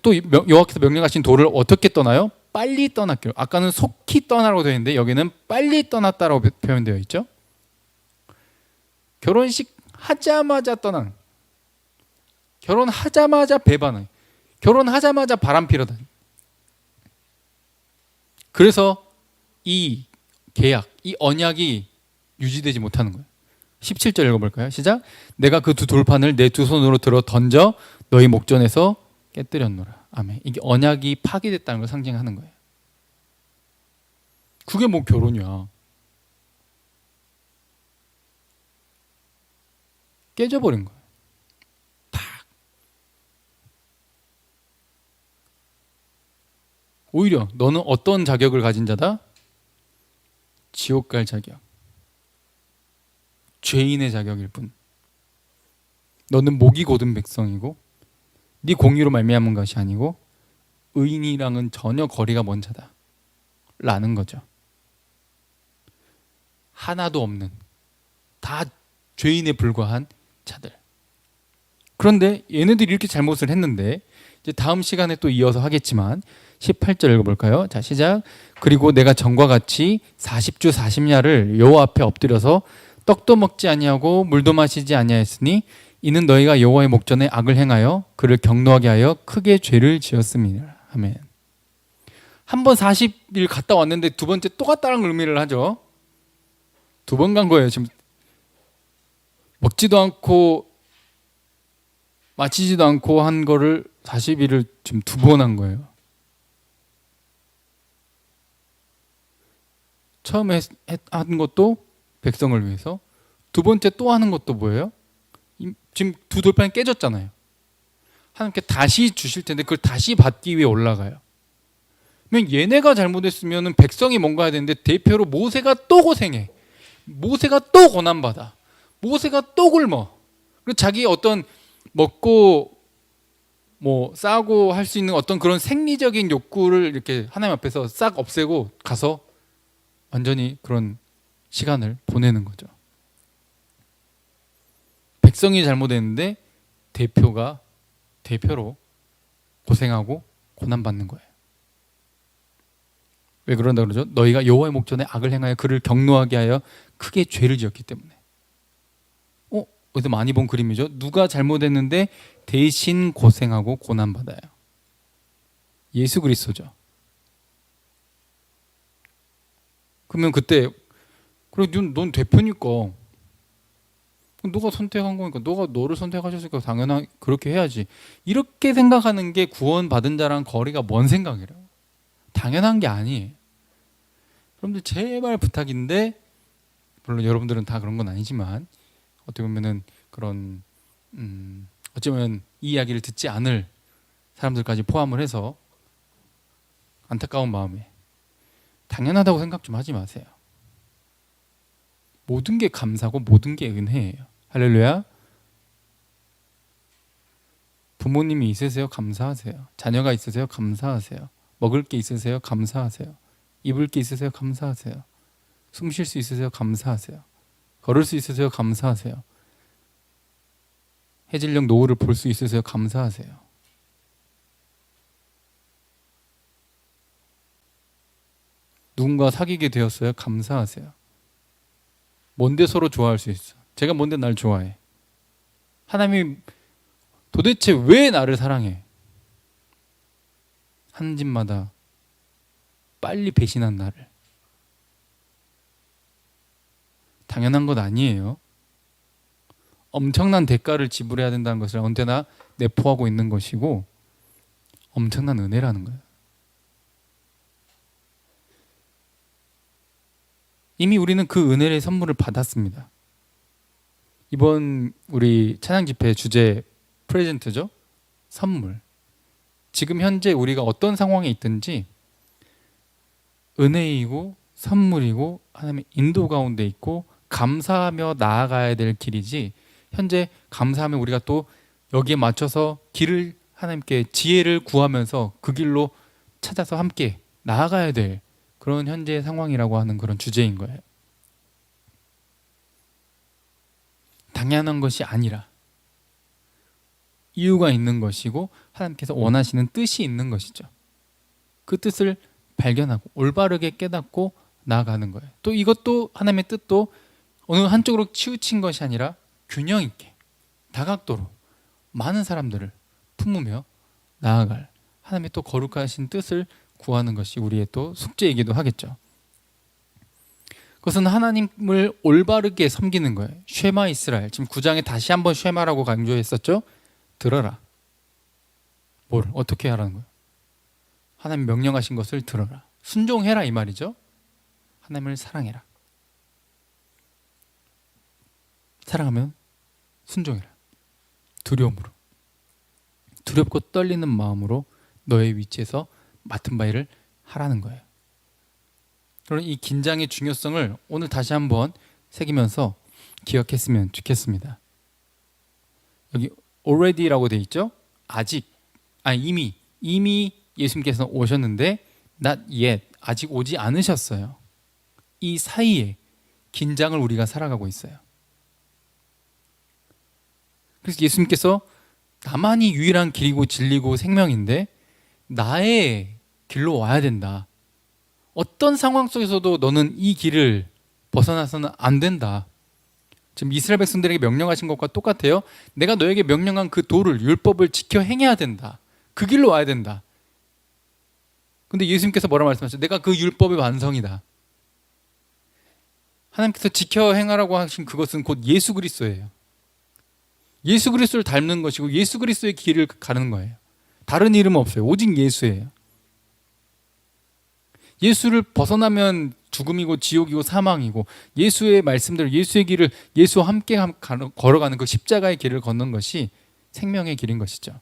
또 여호와께서 명령하신 도를 어떻게 떠나요? 빨리 떠났기로. 아까는 속히 떠나라고 되어 있는데 여기는 빨리 떠났다라고 표현되어 있죠. 결혼식 하자마자 떠난, 결혼하자마자 배반을, 결혼하자마자 바람피러 다니. 그래서 이 계약, 이 언약이 유지되지 못하는 거예요. 17절 읽어볼까요? 시작. 내가 그 두 돌판을 내 두 손으로 들어 던져 너희 목전에서 깨뜨렸노라. 아멘. 이게 언약이 파괴됐다는 걸 상징하는 거예요. 그게 뭐 결혼이야. 깨져버린 거예요. 탁. 오히려 너는 어떤 자격을 가진 자다? 지옥 갈 자격. 죄인의 자격일 뿐. 너는 목이 곧은 백성이고 네 공의로 말미암은 것이 아니고 의인이랑은 전혀 거리가 먼 자다 라는 거죠. 하나도 없는, 다 죄인에 불과한 자들. 그런데 얘네들이 이렇게 잘못을 했는데 이제 다음 시간에 또 이어서 하겠지만 18절 읽어볼까요? 자, 시작. 그리고 내가 전과 같이 40주 40야를 여호와 앞에 엎드려서 떡도 먹지 아니하고 물도 마시지 아니하였으니 이는 너희가 여호와의 목전에 악을 행하여 그를 경노하게 하여 크게 죄를 지었습니다. 아멘. 한 번 40일 갔다 왔는데 두 번째 또 갔다는 의미를 하죠. 두 번 간 거예요. 지금 먹지도 않고 마치지도 않고 한 거를 40일을 지금 두 번 한 거예요. 처음에 한 것도 백성을 위해서, 두 번째 또 하는 것도 뭐예요? 지금 두 돌판이 깨졌잖아요. 하나님께 다시 주실 텐데 그걸 다시 받기 위해 올라가요. 그러면 얘네가 잘못했으면 백성이 뭔가 해야 되는데 대표로 모세가 또 고생해. 모세가 또 고난받아. 모세가 또 굶어. 그리고 자기 어떤 먹고 뭐 싸고 할 수 있는 어떤 그런 생리적인 욕구를 이렇게 하나님 앞에서 싹 없애고 가서 완전히 그런 시간을 보내는 거죠. 백성이 잘못했는데 대표로 고생하고 고난받는 거예요. 왜 그런다 그러죠? 너희가 여호와의 목전에 악을 행하여 그를 경노하게 하여 크게 죄를 지었기 때문에. 어디서 많이 본 그림이죠? 누가 잘못했는데 대신 고생하고 고난받아요. 예수 그리스도죠. 그러면 그때 그래 넌 대표니까 너가 선택한 거니까 너가 너를 선택하셨으니까 당연히 그렇게 해야지. 이렇게 생각하는 게 구원받은 자랑 거리가 먼 생각이래요. 당연한 게 아니에요. 여러분들 제발 부탁인데, 물론 여러분들은 다 그런 건 아니지만 어떻게 보면은 그런 어쩌면 이 이야기를 듣지 않을 사람들까지 포함을 해서 안타까운 마음에 당연하다고 생각 좀 하지 마세요. 모든 게 감사고 모든 게 은혜예요. 할렐루야. 부모님이 있으세요? 감사하세요. 자녀가 있으세요? 감사하세요. 먹을 게 있으세요? 감사하세요. 입을 게 있으세요? 감사하세요. 숨 쉴 수 있으세요? 감사하세요. 걸을 수 있으세요? 감사하세요. 해질녘 노을을 볼 수 있으세요? 감사하세요. 누군가 사귀게 되었어요? 감사하세요. 뭔데 서로 좋아할 수 있어? 제가 뭔데 날 좋아해? 하나님이 도대체 왜 나를 사랑해? 하는 집마다 빨리 배신한 나를. 당연한 것 아니에요. 엄청난 대가를 지불해야 된다는 것을 언제나 내포하고 있는 것이고 엄청난 은혜라는 거예요. 이미 우리는 그 은혜의 선물을 받았습니다. 이번 우리 찬양 집회 주제 프레젠트죠. 선물. 지금 현재 우리가 어떤 상황에 있든지 은혜이고 선물이고 하나님의 인도 가운데 있고 감사하며 나아가야 될 길이지, 현재 감사하며 우리가 또 여기에 맞춰서 길을 하나님께 지혜를 구하면서 그 길로 찾아서 함께 나아가야 될 그런 현재의 상황이라고 하는 그런 주제인 거예요. 당연한 것이 아니라 이유가 있는 것이고 하나님께서 원하시는 뜻이 있는 것이죠. 그 뜻을 발견하고 올바르게 깨닫고 나아가는 거예요. 또 이것도 하나님의 뜻도 어느 한쪽으로 치우친 것이 아니라 균형 있게 다각도로 많은 사람들을 품으며 나아갈 하나님의 또 거룩하신 뜻을 구하는 것이 우리의 또 숙제이기도 하겠죠. 그것은 하나님을 올바르게 섬기는 거예요. 쉐마 이스라엘. 지금 9장에 다시 한번 쉐마라고 강조했었죠. 들어라. 뭘 어떻게 하라는 거예요? 하나님 명령하신 것을 들어라. 순종해라 이 말이죠. 하나님을 사랑해라. 사랑하면 순종해라. 두려움으로, 두렵고 떨리는 마음으로 너의 위치에서 맡은 바 일을 하라는 거예요. 그럼 이 긴장의 중요성을 오늘 다시 한번 새기면서 기억했으면 좋겠습니다. 여기 already라고 돼 있죠? 아직, 아니 이미 예수님께서 오셨는데 not yet, 아직 오지 않으셨어요. 이 사이에 긴장을 우리가 살아가고 있어요. 그래서 예수님께서 나만이 유일한 길이고 진리고 생명인데 나의 길로 와야 된다. 어떤 상황 속에서도 너는 이 길을 벗어나서는 안 된다. 지금 이스라엘 백성들에게 명령하신 것과 똑같아요. 내가 너에게 명령한 그 도를, 율법을 지켜 행해야 된다. 그 길로 와야 된다. 근데 예수님께서 뭐라 말씀하셨어요? 내가 그 율법의 완성이다. 하나님께서 지켜 행하라고 하신 그것은 곧 예수 그리스도예요. 예수 그리스도를 닮는 것이고 예수 그리스도의 길을 가는 거예요. 다른 이름은 없어요. 오직 예수예요. 예수를 벗어나면 죽음이고 지옥이고 사망이고, 예수의 말씀대로 예수의 길을 예수와 함께 걸어가는 그 십자가의 길을 걷는 것이 생명의 길인 것이죠.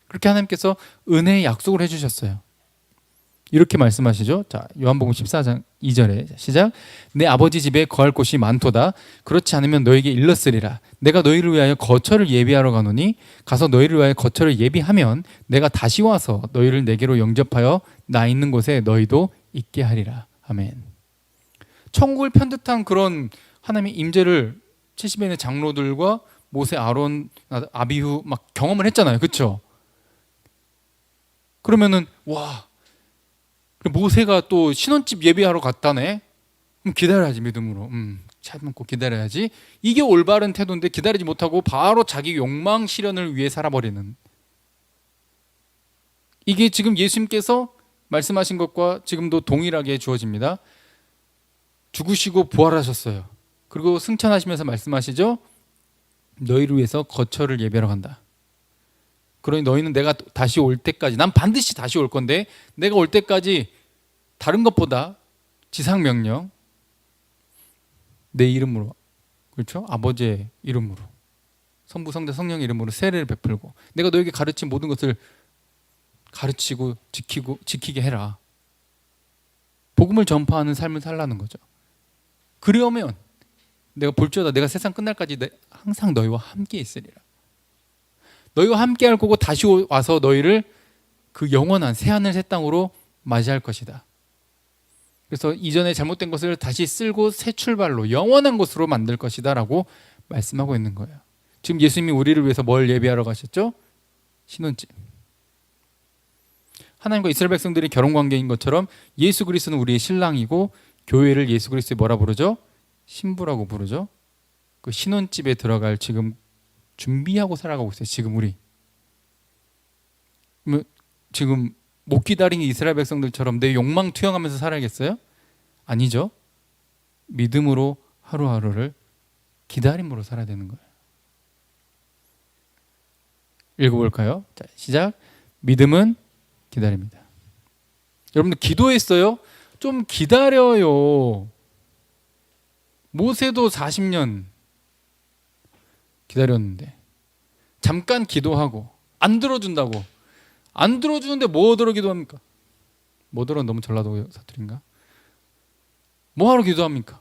그렇게 하나님께서 은혜의 약속을 해주셨어요. 이렇게 말씀하시죠. 자, 요한복음 14장 2절에 시작. 내 아버지 집에 거할 곳이 많도다. 그렇지 않으면 너에게 일렀으리라. 내가 너희를 위하여 거처를 예비하러 가노니 가서 너희를 위하여 거처를 예비하면 내가 다시 와서 너희를 내게로 영접하여 나 있는 곳에 너희도 있게 하리라. 아멘. 천국을 편듯한 그런 하나님의 임재를 70에 있는 장로들과 모세, 아론, 아비후 막 경험을 했잖아요. 그렇죠? 그러면은 와, 모세가 또 신혼집 예비하러 갔다네. 그럼 기다려야지, 믿음으로. 참고 기다려야지. 이게 올바른 태도인데 기다리지 못하고 바로 자기 욕망 실현을 위해 살아버리는, 이게 지금 예수님께서 말씀하신 것과 지금도 동일하게 주어집니다. 죽으시고 부활하셨어요. 그리고 승천하시면서 말씀하시죠. 너희를 위해서 거처를 예비하러 간다. 그러니 너희는 내가 다시 올 때까지, 난 반드시 다시 올 건데 내가 올 때까지 다른 것보다 지상명령, 내 이름으로, 그렇죠? 아버지의 이름으로, 성부, 성자, 성령의 이름으로 세례를 베풀고 내가 너에게 가르친 모든 것을 가르치고 지키게 해라. 복음을 전파하는 삶을 살라는 거죠. 그러면 내가 볼지어다 내가 세상 끝날까지 항상 너희와 함께 있으리라. 너희와 함께 할 거고 다시 와서 너희를 그 영원한 새하늘 새 땅으로 맞이할 것이다. 그래서 이전에 잘못된 것을 다시 쓸고 새 출발로 영원한 곳으로 만들 것이다 라고 말씀하고 있는 거예요. 지금 예수님이 우리를 위해서 뭘 예비하러 가셨죠? 신혼집. 하나님과 이스라엘 백성들이 결혼관계인 것처럼 예수 그리스도는 우리의 신랑이고 교회를 예수 그리스도의 뭐라 부르죠? 신부라고 부르죠. 그 신혼집에 들어갈 지금 준비하고 살아가고 있어요. 지금 우리 지금 못 기다린 이스라엘 백성들처럼 내 욕망 투영하면서 살아야겠어요? 아니죠. 믿음으로 하루하루를 기다림으로 살아야 되는 거예요. 읽어볼까요? 자, 시작. 믿음은 기다립니다. 여러분들 기도했어요? 좀 기다려요. 모세도 40년 기다렸는데 잠깐 기도하고 안 들어준다고, 안 들어주는데 뭐 들어 기도합니까? 뭐 들어, 너무 전라도 사투리인가? 뭐 하러 기도합니까?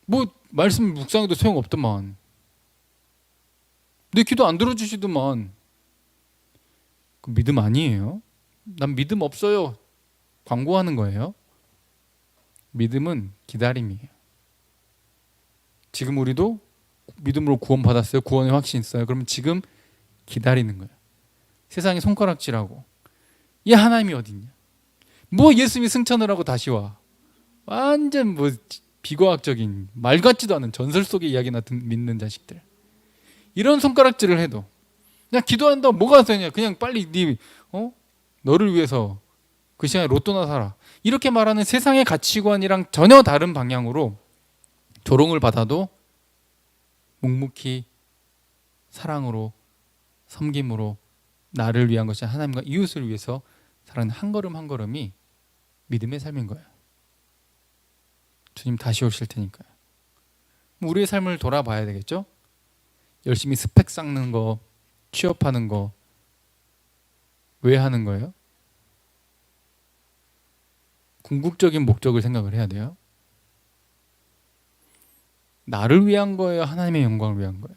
뭐 말씀 묵상해도 소용없더만. 내 기도 안 들어주시더만. 그 믿음 아니에요. 난 믿음 없어요. 광고하는 거예요. 믿음은 기다림이에요. 지금 우리도 믿음으로 구원 받았어요. 구원의 확신 있어요. 그러면 지금 기다리는 거예요. 세상에 손가락질하고 얘 하나님이 어딨냐, 뭐 예수님이 승천을 하고 다시 와, 완전 뭐 비과학적인 말 같지도 않은 전설 속의 이야기나 믿는 자식들, 이런 손가락질을 해도 그냥 기도한다고 뭐가 되냐, 그냥 빨리 너를 위해서 그 시간에 로또나 사라, 이렇게 말하는 세상의 가치관이랑 전혀 다른 방향으로 조롱을 받아도 묵묵히 사랑으로 섬김으로 나를 위한 것이 하나님과 이웃을 위해서 살아가는 한 걸음 한 걸음이 믿음의 삶인 거예요. 주님 다시 오실 테니까요. 우리의 삶을 돌아봐야 되겠죠. 열심히 스펙 쌓는 거, 취업하는 거, 왜 하는 거예요? 궁극적인 목적을 생각을 해야 돼요. 나를 위한 거예요? 하나님의 영광을 위한 거예요?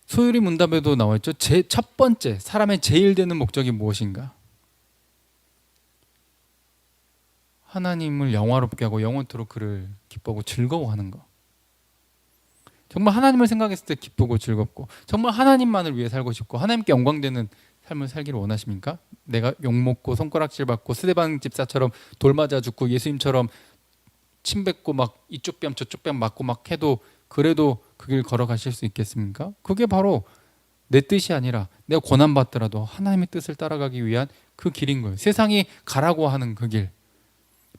소율이 문답에도 나와 있죠. 첫 번째 사람의 제일 되는 목적이 무엇인가? 하나님을 영화롭게 하고 영원토록 그를 기뻐하고 즐거워하는 거. 정말 하나님을 생각했을 때 기쁘고 즐겁고 정말 하나님만을 위해 살고 싶고 하나님께 영광되는 삶을 살기를 원하십니까? 내가 욕먹고 손가락질 받고 스데반 집사처럼 돌 맞아 죽고 예수님처럼 침 뱉고 막 이쪽 뺨 저쪽 뺨 맞고 막 해도 그래도 그 길 걸어가실 수 있겠습니까? 그게 바로 내 뜻이 아니라 내가 고난받더라도 하나님의 뜻을 따라가기 위한 그 길인 거예요. 세상이 가라고 하는 그 길,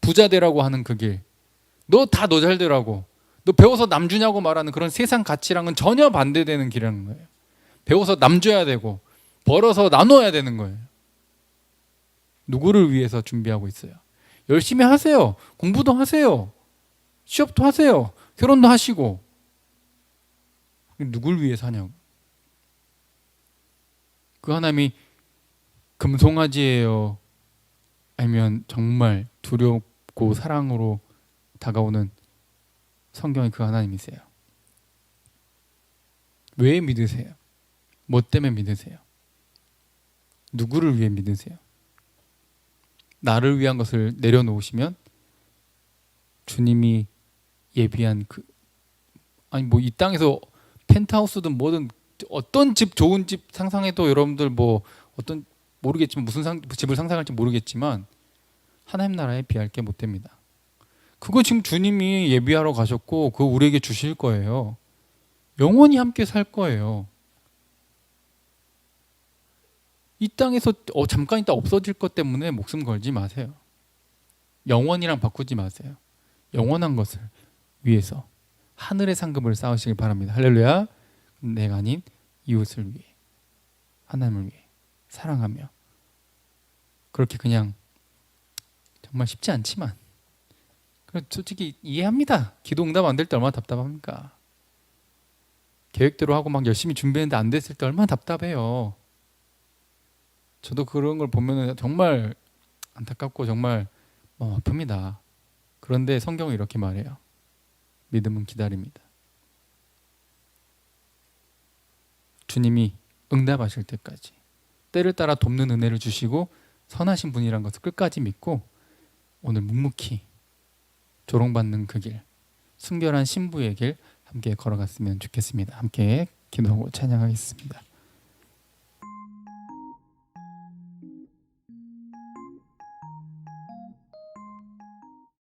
부자 되라고 하는 그 길, 너 다 너 잘 되라고, 너 배워서 남 주냐고 말하는 그런 세상 가치랑은 전혀 반대되는 길이라는 거예요. 배워서 남 줘야 되고 벌어서 나눠야 되는 거예요. 누구를 위해서 준비하고 있어요? 열심히 하세요. 공부도 하세요. 취업도 하세요. 결혼도 하시고. 누굴 위해서 하냐고. 그 하나님이 금송아지예요? 아니면 정말 두렵고 사랑으로 다가오는 성경의 그 하나님이세요? 왜 믿으세요? 뭐 때문에 믿으세요? 누구를 위해 믿으세요? 나를 위한 것을 내려놓으시면 주님이 예비한 그 아니 뭐 이 땅에서 펜트하우스든 뭐든 어떤 집 좋은 집 상상해도 여러분들 뭐 어떤 모르겠지만 무슨 집을 상상할지 모르겠지만 하나님 나라에 비할 게 못 됩니다. 그거 지금 주님이 예비하러 가셨고 그거 우리에게 주실 거예요. 영원히 함께 살 거예요. 이 땅에서 잠깐 있다 없어질 것 때문에 목숨 걸지 마세요. 영원이랑 바꾸지 마세요. 영원한 것을 위해서 하늘의 상급을 쌓으시길 바랍니다. 할렐루야. 내가 아닌 이웃을 위해 하나님을 위해 사랑하며 그렇게 그냥 정말 쉽지 않지만 솔직히 이해합니다. 기도 응답 안 될 때 얼마나 답답합니까? 계획대로 하고 막 열심히 준비했는데 안 됐을 때 얼마나 답답해요. 저도 그런 걸 보면 정말 안타깝고 정말 아픕니다. 그런데 성경은 이렇게 말해요. 믿음은 기다립니다. 주님이 응답하실 때까지 때를 따라 돕는 은혜를 주시고 선하신 분이란 것을 끝까지 믿고 오늘 묵묵히 조롱받는 그 길, 순결한 신부의 길 함께 걸어갔으면 좋겠습니다. 함께 기도하고 찬양하겠습니다.